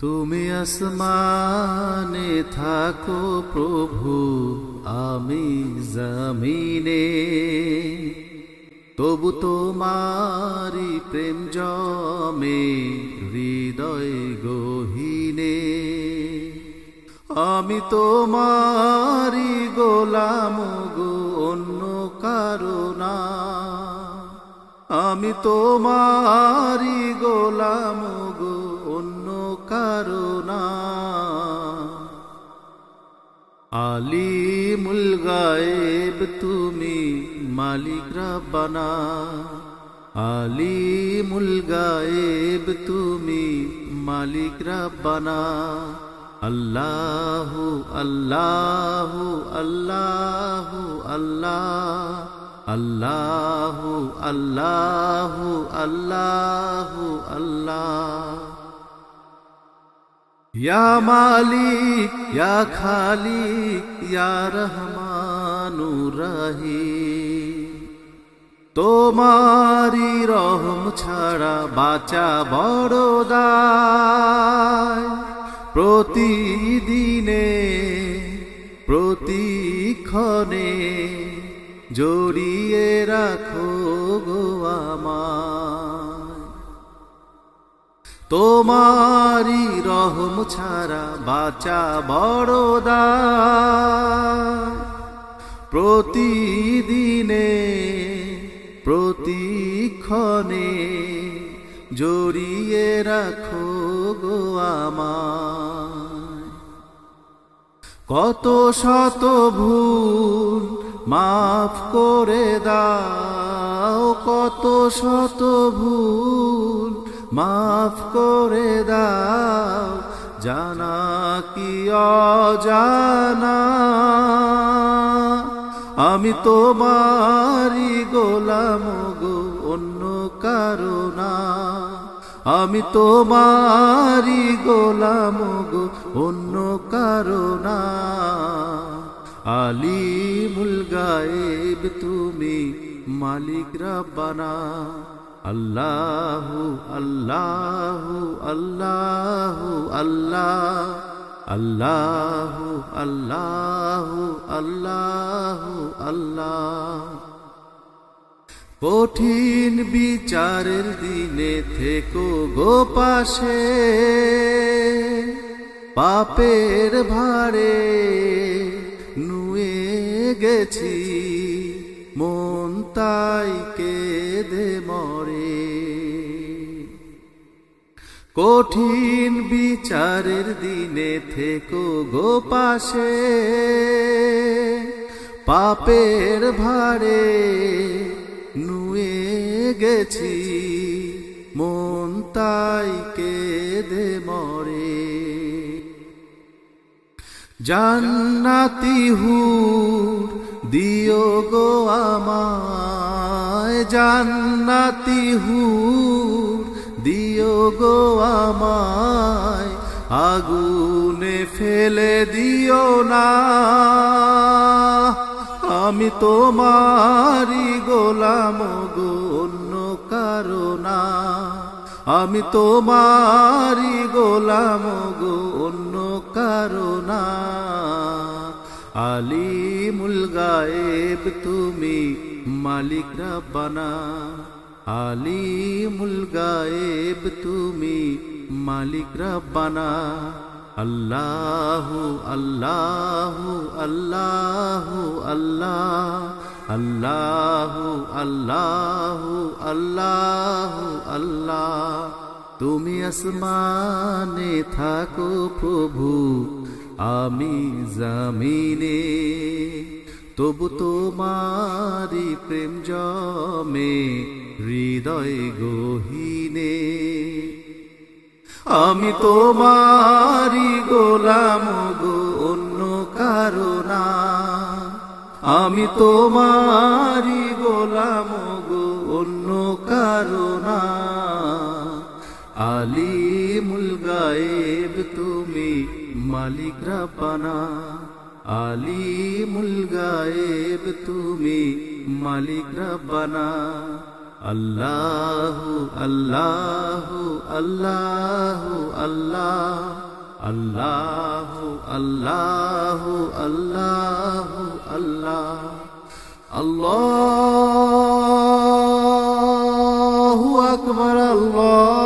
তুমি আসমানে থাকো প্রভু, আমি জমিনে, তবু তোমারি প্রেম জমে হৃদয় গহীনে। আমি তোমারি গোলাম গো, অন্য কারো না। আমি তোমারি গোলাম গো, অন্য কারো না। আলিমুল গায়েব তুমি মালিক রব্বানা, আলিমুল গায়েব তুমি মালিক রব্বানা। আল্লাহু আল্লাহু আল্লাহু আল্লাহ, আল্লাহু আল্লাহু আল্লাহু আল্লাহ। ইয়া মালিক ইয়া খালিক ইয়া রহমানুর রহিম, তোমারি রহম ছাড়া বাঁচা বড় দায়। প্রতিদিনে প্রতিক্ষণে জড়িয়ে রাখো গো আমায়। তোমারি রহম ছাড়া বাঁচা বড় দায়। প্রতিদিনে প্রতিক্ষণে জড়িয়ে রাখো গো আমায়। কত শত ভুল মাফ করে দাও, কত শত ভুল মাফ করে দাও, জানা কি অজানা। আমি তোমারি গোলাম গো, অন্য কারো না। আমি তোমারি গোলাম গো, অন্য কারো না। আলিমুল গায়েব তুমি মালিক রব্বানা। আল্লাহু আল্লাহু আল্লাহু আল্লাহ, আল্লাহু আল্লাহু আল্লাহু আল্লাহ। কঠিন বিচারের দিনে থেকো গো পাশে, পাপের ভারে নুয়ে গেছি, মন তাই কেঁদে মরে। কঠিন বিচারের দিনে থেকো গো পাশে, পাপের ভারে নুয়ে গেছি, মন তাই কেঁদে মরে। জান্নাতি হুর দিও গো আমায়, জান্নাতি হুর দিও গো আমায়, আগুনে ফেলে দিও না। আমি তোমারি গোলাম গো, অন্য কারো না। আমি তোমারি গোলাম গো, অন্য কারো না। আলিমুল গায়েব তুমি মালিক রব্বানা, আলিমুল গায়েব তুমি মালিক রব্বানা। আল্লাহু আল্লাহু আল্লাহু আল্লাহ, আল্লাহু আল্লাহু আল্লাহু আল্লাহ। তুমি আসমানে থাকো প্রভু, আমি জমিনে, তবু তোমারি প্রেম জমে হৃদয় গহীনে। আমি তোমারি গোলাম গো, অন্য কারো না। আমি তোমারি গোলাম গো, অন্য কারো না। আলিমুল গায়েব তুমি মালিক রব্বানা, আলিমুল গায়েব তুমি মালিক রব্বানা। আল্লাহু আল্লাহু আল্লাহু আল্লাহ আল্লাহু আল্লাহু আল্লাহু আল্লাহ আল্লাহু আকবার আল্লাহ